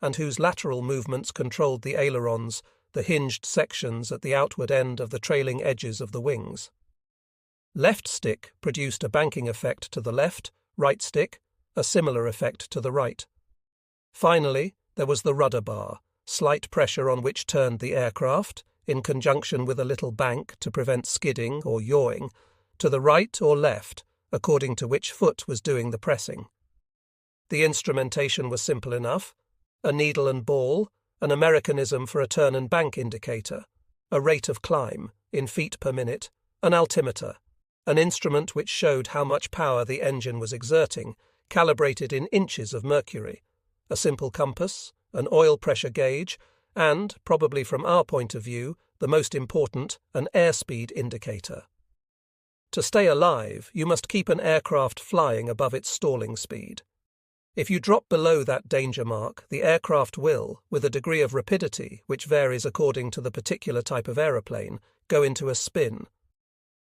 and whose lateral movements controlled the ailerons, the hinged sections at the outward end of the trailing edges of the wings. Left stick produced a banking effect to the left, right stick, a similar effect to the right. Finally, there was the rudder bar, slight pressure on which turned the aircraft, in conjunction with a little bank to prevent skidding or yawing, to the right or left, according to which foot was doing the pressing. The instrumentation was simple enough: a needle and ball, an Americanism for a turn and bank indicator, a rate of climb, in feet per minute, an altimeter, an instrument which showed how much power the engine was exerting, calibrated in inches of mercury, a simple compass, an oil pressure gauge, and, probably from our point of view, the most important, an airspeed indicator. To stay alive, you must keep an aircraft flying above its stalling speed. If you drop below that danger mark, the aircraft will, with a degree of rapidity which varies according to the particular type of aeroplane, go into a spin.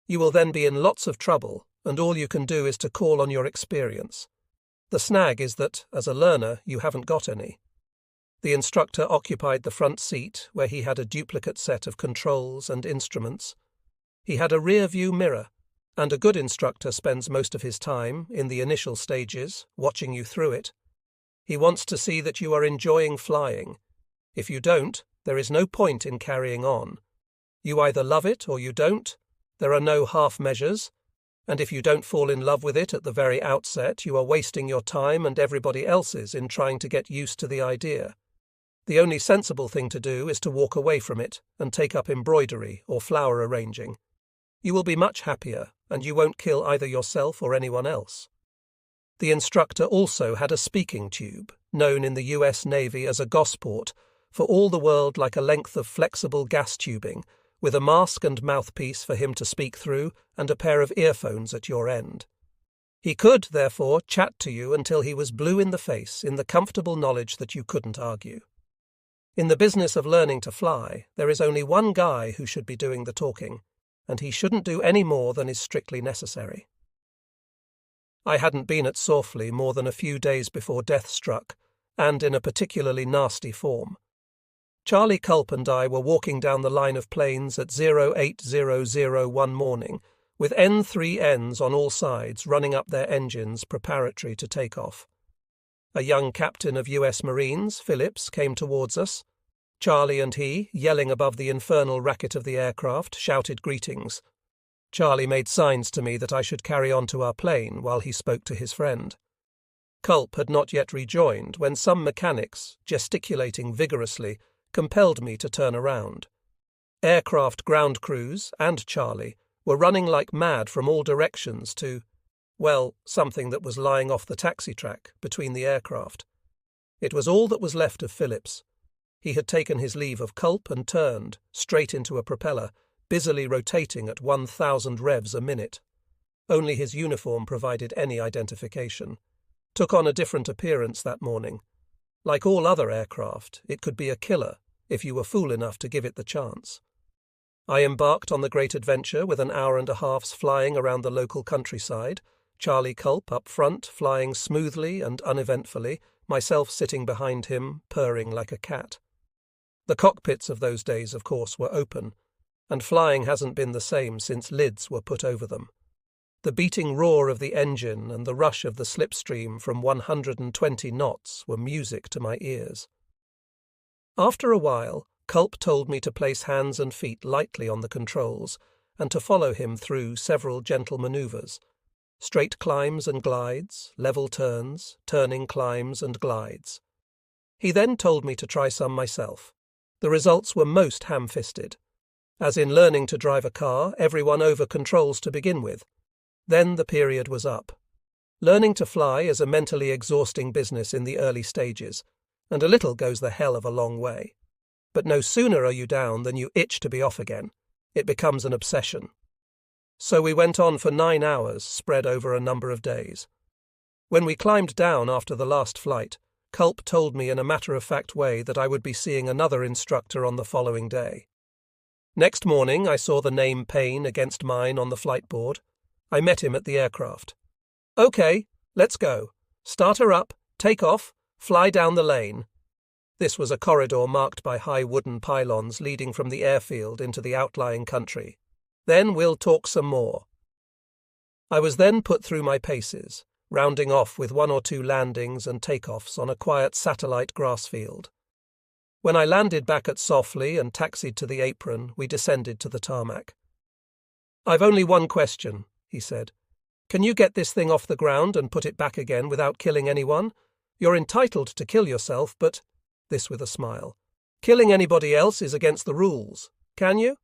You will then be in lots of trouble, and all you can do is to call on your experience. The snag is that, as a learner, you haven't got any. The instructor occupied the front seat, where he had a duplicate set of controls and instruments. He had a rear-view mirror, and a good instructor spends most of his time, in the initial stages, watching you through it. He wants to see that you are enjoying flying. If you don't, there is no point in carrying on. You either love it or you don't. There are no half measures, and if you don't fall in love with it at the very outset, you are wasting your time and everybody else's in trying to get used to the idea. The only sensible thing to do is to walk away from it and take up embroidery or flower arranging. You will be much happier, and you won't kill either yourself or anyone else. The instructor also had a speaking tube, known in the US Navy as a gosport, for all the world like a length of flexible gas tubing, with a mask and mouthpiece for him to speak through and a pair of earphones at your end. He could, therefore, chat to you until he was blue in the face in the comfortable knowledge that you couldn't argue. In the business of learning to fly, there is only one guy who should be doing the talking, and he shouldn't do any more than is strictly necessary. I hadn't been at Sarfleigh more than a few days before death struck, and in a particularly nasty form. Charlie Culp and I were walking down the line of planes at 0800 one morning, with N3Ns on all sides running up their engines preparatory to take off. A young captain of US Marines, Phillips, came towards us. Charlie and he, yelling above the infernal racket of the aircraft, shouted greetings. Charlie made signs to me that I should carry on to our plane while he spoke to his friend. Culp had not yet rejoined when some mechanics, gesticulating vigorously, compelled me to turn around. Aircraft ground crews and Charlie were running like mad from all directions to, well, something that was lying off the taxi track between the aircraft. It was all that was left of Phillips. He had taken his leave of Culp and turned, straight into a propeller, busily rotating at 1,000 revs a minute. Only his uniform provided any identification. Took on a different appearance that morning. Like all other aircraft, it could be a killer if you were fool enough to give it the chance. I embarked on the great adventure with an hour and a half's flying around the local countryside, Charlie Culp up front flying smoothly and uneventfully, myself sitting behind him, purring like a cat. The cockpits of those days, of course, were open, and flying hasn't been the same since lids were put over them. The beating roar of the engine and the rush of the slipstream from 120 knots were music to my ears. After a while, Culp told me to place hands and feet lightly on the controls and to follow him through several gentle manoeuvres, straight climbs and glides, level turns, turning climbs and glides. He then told me to try some myself, The results were most ham-fisted. As in learning to drive a car, everyone over-controls to begin with. Then the period was up. Learning to fly is a mentally exhausting business in the early stages, and a little goes the hell of a long way. But no sooner are you down than you itch to be off again. It becomes an obsession. So we went on for 9 hours, spread over a number of days. When we climbed down after the last flight, Culp told me in a matter-of-fact way that I would be seeing another instructor on the following day. Next morning I saw the name Payne against mine on the flight board. I met him at the aircraft. "Okay, let's go. Start her up, take off, fly down the lane." This was a corridor marked by high wooden pylons leading from the airfield into the outlying country. "Then we'll talk some more." I was then put through my paces, rounding off with 1 or 2 landings and takeoffs on a quiet satellite grass field. When I landed back at Softly and taxied to the apron, we descended to the tarmac. "I've only one question," he said. "Can you get this thing off the ground and put it back again without killing anyone? You're entitled to kill yourself, but," this with a smile, "killing anybody else is against the rules. Can you?"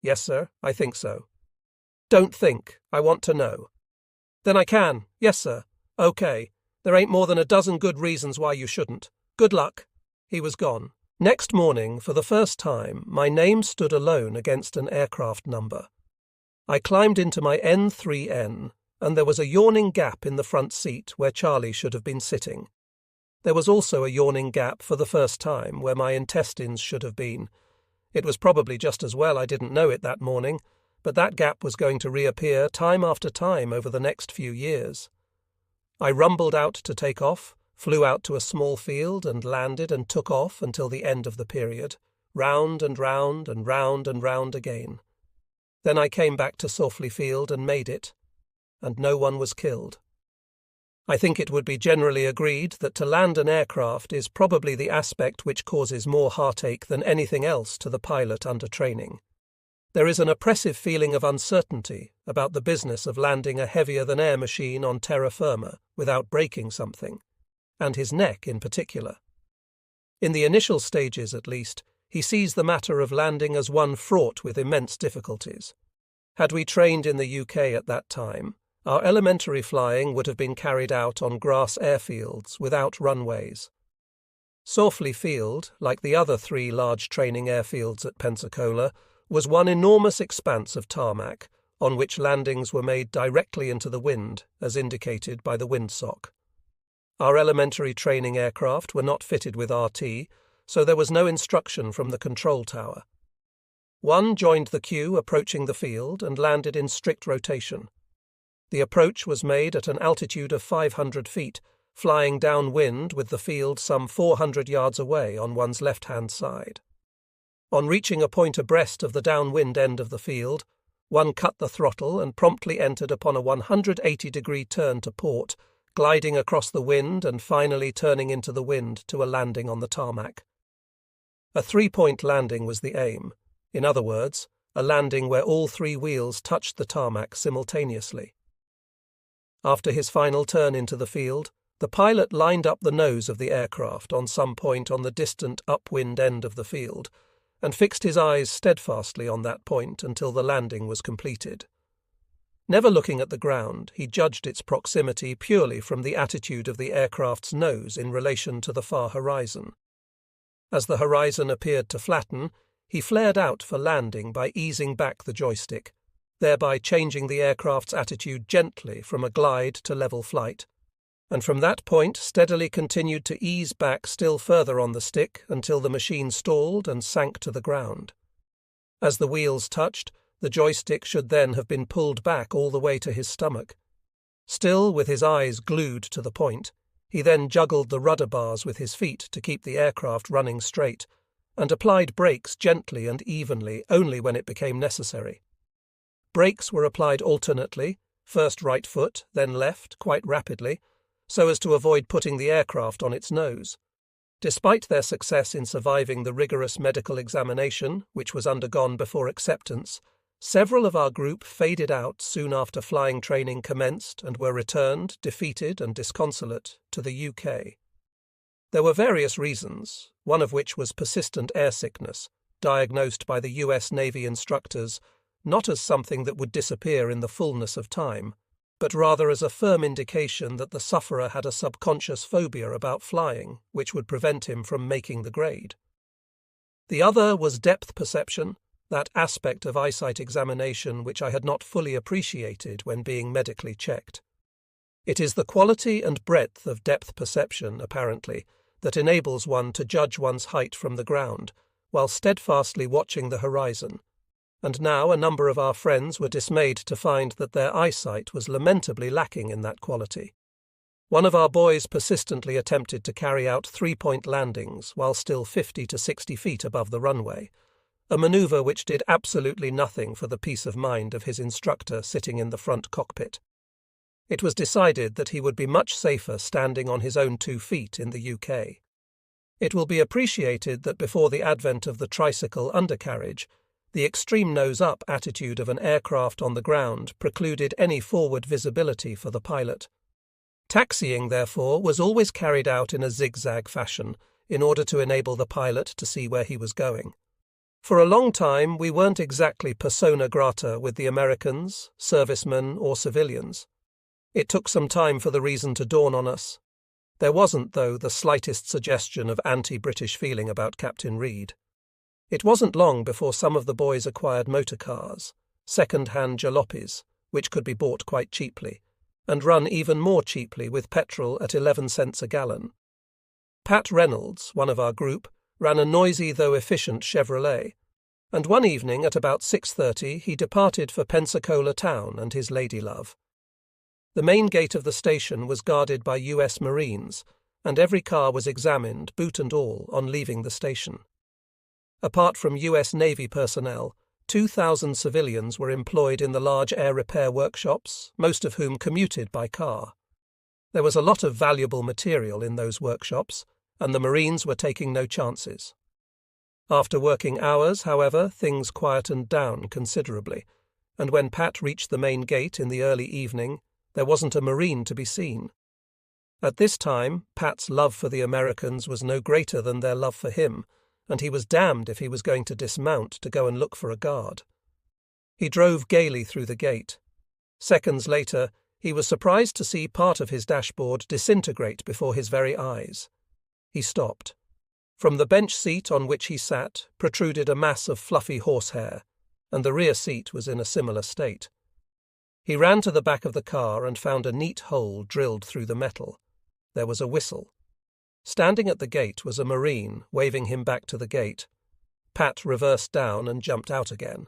"Yes, sir, I think so." "Don't think. I want to know." "Then I can. Yes, sir. Okay. There ain't more than a dozen good reasons why you shouldn't. Good luck." He was gone. Next morning, for the first time, my name stood alone against an aircraft number. I climbed into my N3N, and there was a yawning gap in the front seat where Charlie should have been sitting. There was also a yawning gap for the first time where my intestines should have been. It was probably just as well I didn't know it that morning, but that gap was going to reappear time after time over the next few years. I rumbled out to take off, flew out to a small field and landed and took off until the end of the period, round and round and round and round again. Then I came back to Softly Field and made it, and no one was killed. I think it would be generally agreed that to land an aircraft is probably the aspect which causes more heartache than anything else to the pilot under training. There is an oppressive feeling of uncertainty about the business of landing a heavier-than-air machine on terra firma without breaking something, and his neck in particular. In the initial stages, at least, he sees the matter of landing as one fraught with immense difficulties. Had we trained in the UK at that time, our elementary flying would have been carried out on grass airfields without runways. Softly Field, like the other 3 large training airfields at Pensacola, was one enormous expanse of tarmac on which landings were made directly into the wind, as indicated by the windsock. Our elementary training aircraft were not fitted with RT, so there was no instruction from the control tower. One joined the queue approaching the field and landed in strict rotation. The approach was made at an altitude of 500 feet, flying downwind with the field some 400 yards away on one's left-hand side. On reaching a point abreast of the downwind end of the field, one cut the throttle and promptly entered upon a 180-degree turn to port, gliding across the wind and finally turning into the wind to a landing on the tarmac. A 3-point landing was the aim. In other words, a landing where all 3 wheels touched the tarmac simultaneously. After his final turn into the field, the pilot lined up the nose of the aircraft on some point on the distant upwind end of the field, and fixed his eyes steadfastly on that point until the landing was completed. Never looking at the ground, he judged its proximity purely from the attitude of the aircraft's nose in relation to the far horizon. As the horizon appeared to flatten, he flared out for landing by easing back the joystick, thereby changing the aircraft's attitude gently from a glide to level flight, and from that point steadily continued to ease back still further on the stick until the machine stalled and sank to the ground. As the wheels touched, the joystick should then have been pulled back all the way to his stomach. Still with his eyes glued to the point, he then juggled the rudder bars with his feet to keep the aircraft running straight, and applied brakes gently and evenly only when it became necessary. Brakes were applied alternately, first right foot, then left, quite rapidly, so as to avoid putting the aircraft on its nose. Despite their success in surviving the rigorous medical examination, which was undergone before acceptance, several of our group faded out soon after flying training commenced and were returned, defeated and disconsolate, to the UK. There were various reasons, one of which was persistent air sickness, diagnosed by the US Navy instructors not as something that would disappear in the fullness of time, but rather as a firm indication that the sufferer had a subconscious phobia about flying, which would prevent him from making the grade. The other was depth perception, that aspect of eyesight examination which I had not fully appreciated when being medically checked. It is the quality and breadth of depth perception, apparently, that enables one to judge one's height from the ground, while steadfastly watching the horizon, and now a number of our friends were dismayed to find that their eyesight was lamentably lacking in that quality. One of our boys persistently attempted to carry out three-point landings while still 50 to 60 feet above the runway, a manoeuvre which did absolutely nothing for the peace of mind of his instructor sitting in the front cockpit. It was decided that he would be much safer standing on his own 2 feet in the UK. It will be appreciated that before the advent of the tricycle undercarriage, the extreme nose-up attitude of an aircraft on the ground precluded any forward visibility for the pilot. Taxiing, therefore, was always carried out in a zigzag fashion in order to enable the pilot to see where he was going. For a long time, we weren't exactly persona grata with the Americans, servicemen or civilians. It took some time for the reason to dawn on us. There wasn't, though, the slightest suggestion of anti-British feeling about Captain Reed. It wasn't long before some of the boys acquired motor cars, second-hand jalopies, which could be bought quite cheaply, and run even more cheaply with petrol at 11 cents a gallon. Pat Reynolds, one of our group, ran a noisy though efficient Chevrolet, and one evening at about 6:30 he departed for Pensacola town and his lady-love. The main gate of the station was guarded by US Marines, and every car was examined, boot and all, on leaving the station. Apart from US Navy personnel, 2,000 civilians were employed in the large air repair workshops, most of whom commuted by car. There was a lot of valuable material in those workshops, and the Marines were taking no chances. After working hours, however, things quietened down considerably, and when Pat reached the main gate in the early evening, there wasn't a Marine to be seen. At this time, Pat's love for the Americans was no greater than their love for him, and he was damned if he was going to dismount to go and look for a guard. He drove gaily through the gate. Seconds later, he was surprised to see part of his dashboard disintegrate before his very eyes. He stopped. From the bench seat on which he sat protruded a mass of fluffy horsehair, and the rear seat was in a similar state. He ran to the back of the car and found a neat hole drilled through the metal. There was a whistle. Standing at the gate was a Marine, waving him back to the gate. Pat reversed down and jumped out again.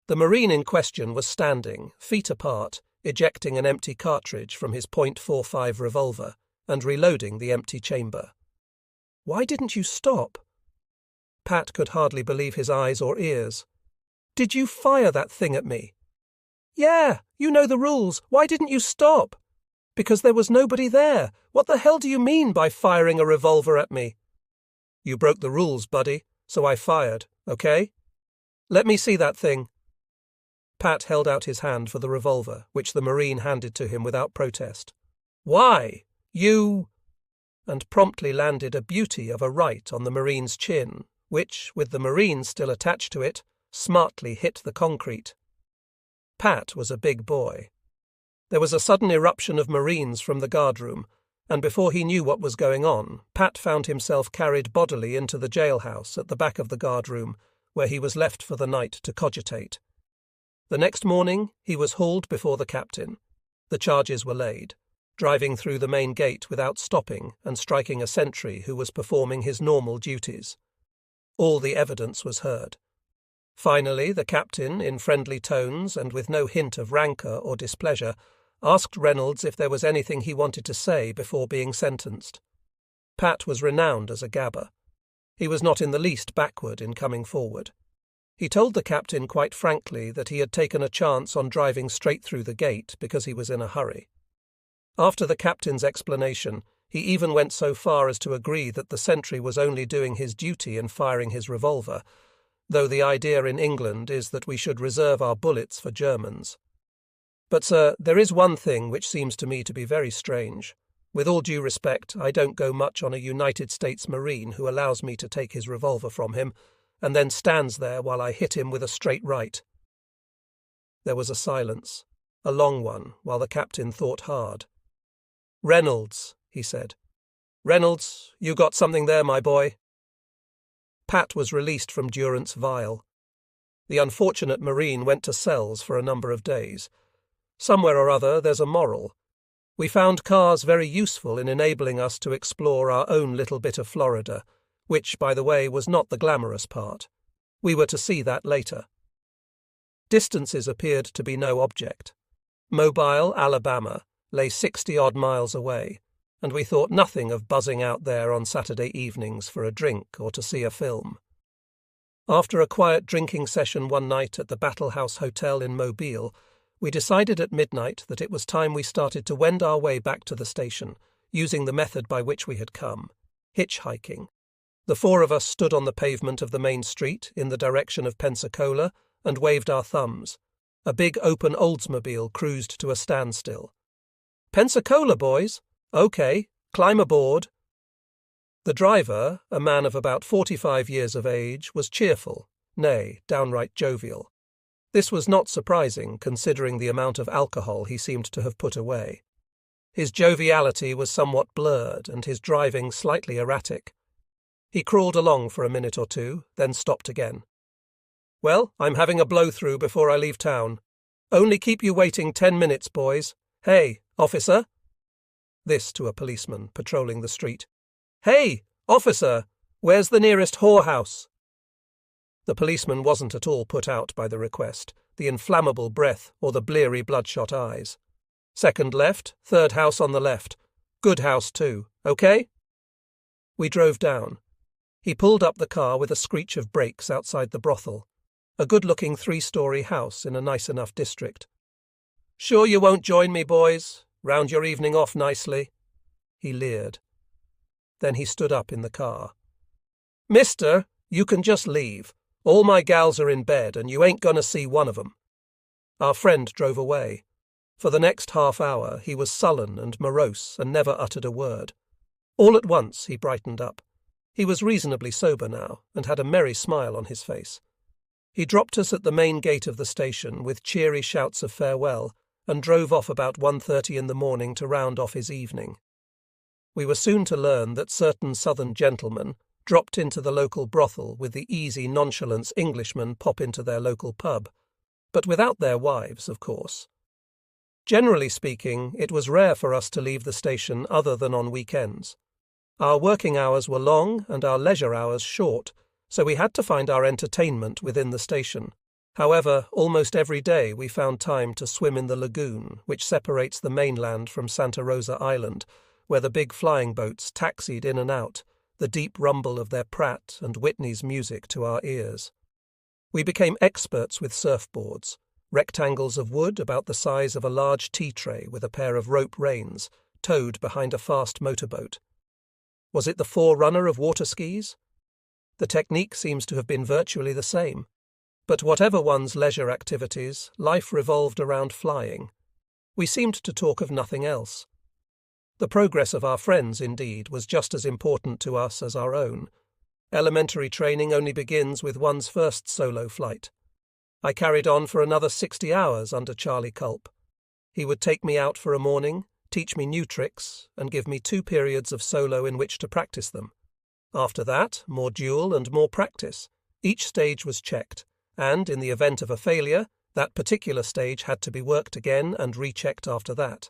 The Marine in question was standing, feet apart, ejecting an empty cartridge from his .45 revolver and reloading the empty chamber. "Why didn't you stop?" Pat could hardly believe his eyes or ears. "Did you fire that thing at me?" "Yeah, you know the rules. Why didn't you stop?" "Because there was nobody there. What the hell do you mean by firing a revolver at me?" "You broke the rules, buddy, so I fired, okay? Let me see that thing." Pat held out his hand for the revolver, which the Marine handed to him without protest. "Why? You—" and promptly landed a beauty of a right on the Marine's chin, which, with the Marine still attached to it, smartly hit the concrete. Pat was a big boy. There was a sudden eruption of Marines from the guardroom, and before he knew what was going on, Pat found himself carried bodily into the jailhouse at the back of the guardroom, where he was left for the night to cogitate. The next morning he was hauled before the captain. The charges were laid, driving through the main gate without stopping and striking a sentry who was performing his normal duties. All the evidence was heard. Finally, the captain, in friendly tones and with no hint of rancour or displeasure, asked Reynolds if there was anything he wanted to say before being sentenced. Pat was renowned as a gabber. He was not in the least backward in coming forward. He told the captain quite frankly that he had taken a chance on driving straight through the gate because he was in a hurry. After the captain's explanation, he even went so far as to agree that the sentry was only doing his duty in firing his revolver, though the idea in England is that we should reserve our bullets for Germans. But, sir, there is one thing which seems to me to be very strange. With all due respect, I don't go much on a United States Marine who allows me to take his revolver from him and then stands there while I hit him with a straight right. There was a silence, a long one, while the captain thought hard. "Reynolds," he said. "Reynolds, you got something there, my boy." Pat was released from durance vile. The unfortunate Marine went to cells for a number of days. Somewhere or other there's a moral. We found cars very useful in enabling us to explore our own little bit of Florida, which, by the way, was not the glamorous part. We were to see that later. Distances appeared to be no object. Mobile, Alabama, lay 60-odd miles away, and we thought nothing of buzzing out there on Saturday evenings for a drink or to see a film. After a quiet drinking session one night at the Battle House Hotel in Mobile, we decided at midnight that it was time we started to wend our way back to the station, using the method by which we had come, hitchhiking. The four of us stood on the pavement of the main street in the direction of Pensacola and waved our thumbs. A big open Oldsmobile cruised to a standstill. "Pensacola, boys? OK, climb aboard." The driver, a man of about 45 years of age, was cheerful, nay, downright jovial. This was not surprising, considering the amount of alcohol he seemed to have put away. His joviality was somewhat blurred and his driving slightly erratic. He crawled along for a minute or two, then stopped again. "Well, I'm having a blow-through before I leave town. Only keep you waiting 10 minutes, boys. Hey, officer." This to a policeman patrolling the street. "Hey, officer, where's the nearest whorehouse?" The policeman wasn't at all put out by the request, the inflammable breath or the bleary bloodshot eyes. "Second left, third house on the left. Good house too, OK?" We drove down. He pulled up the car with a screech of brakes outside the brothel, a good-looking 3-story house in a nice enough district. "Sure you won't join me, boys? Round your evening off nicely?" He leered. Then he stood up in the car. "Mister, you can just leave. All my gals are in bed and you ain't gonna see one of 'em." Our friend drove away. For the next half hour he was sullen and morose and never uttered a word. All at once he brightened up. He was reasonably sober now and had a merry smile on his face. He dropped us at the main gate of the station with cheery shouts of farewell and drove off about 1:30 in the morning to round off his evening. We were soon to learn that certain southern gentlemen dropped into the local brothel with the easy nonchalance Englishmen pop into their local pub, but without their wives, of course. Generally speaking, it was rare for us to leave the station other than on weekends. Our working hours were long and our leisure hours short, so we had to find our entertainment within the station. However, almost every day we found time to swim in the lagoon, which separates the mainland from Santa Rosa Island, where the big flying boats taxied in and out, the deep rumble of their Pratt and Whitney's music to our ears. We became experts with surfboards, rectangles of wood about the size of a large tea tray with a pair of rope reins, towed behind a fast motorboat. Was it the forerunner of water skis? The technique seems to have been virtually the same. But whatever one's leisure activities, life revolved around flying. We seemed to talk of nothing else. The progress of our friends, indeed, was just as important to us as our own. Elementary training only begins with one's first solo flight. I carried on for another 60 hours under Charlie Culp. He would take me out for a morning, teach me new tricks, and give me 2 periods of solo in which to practice them. After that, more duel and more practice. Each stage was checked, and in the event of a failure, that particular stage had to be worked again and rechecked after that.